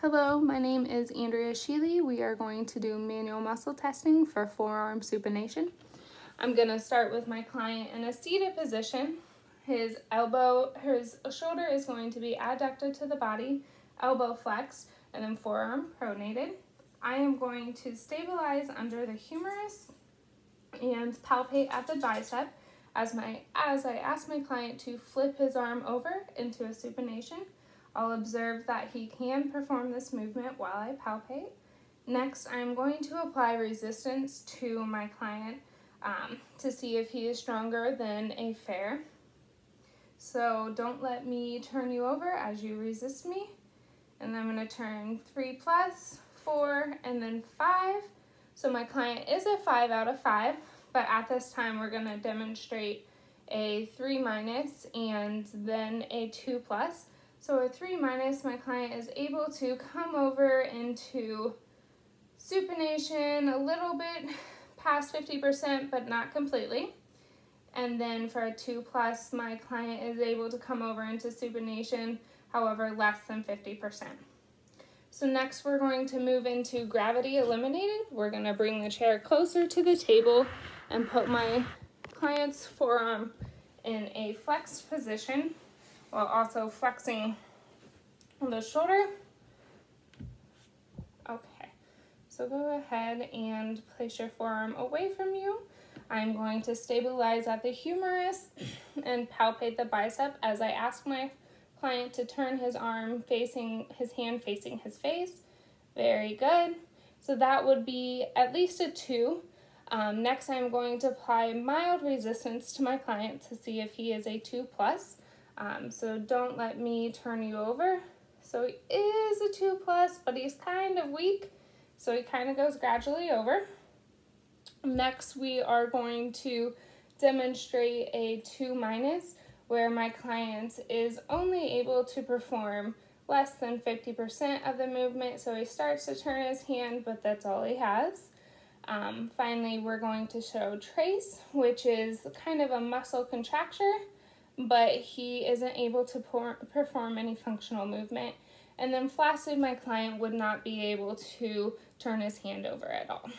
Hello, my name is Andrea MMT. We are going to do manual muscle testing for forearm supination. I'm going to start with my client in a seated position. His shoulder is going to be adducted to the body, elbow flexed, and then forearm pronated. I am going to stabilize under the humerus and palpate at the bicep as I ask my client to flip his arm over into a supination. I'll observe that he can perform this movement while I palpate. Next, I'm going to apply resistance to my client to see if he is stronger than a fair. So don't let me turn you over as you resist me. And then I'm going to turn 3+, 4, and then 5. So my client is a 5 out of 5, but at this time we're going to demonstrate a 3- and then a 2+. So a 3-, my client is able to come over into supination a little bit past 50%, but not completely. And then for a 2+, my client is able to come over into supination, however, less than 50%. So next we're going to move into gravity eliminated. We're going to bring the chair closer to the table and put my client's forearm in a flexed position, while also flexing the shoulder. Okay, so go ahead and place your forearm away from you. I'm going to stabilize at the humerus and palpate the bicep as I ask my client to turn his hand facing his face. Very good. So that would be at least a 2. Next, I'm going to apply mild resistance to my client to see if he is a 2+. So don't let me turn you over. So he is a 2+, but he's kind of weak, so he kind of goes gradually over. Next, we are going to demonstrate a 2-, where my client is only able to perform less than 50% of the movement, so he starts to turn his hand, but that's all he has. Finally, we're going to show trace, which is kind of a muscle contracture, but he isn't able to perform any functional movement. And then flaccid, my client would not be able to turn his hand over at all.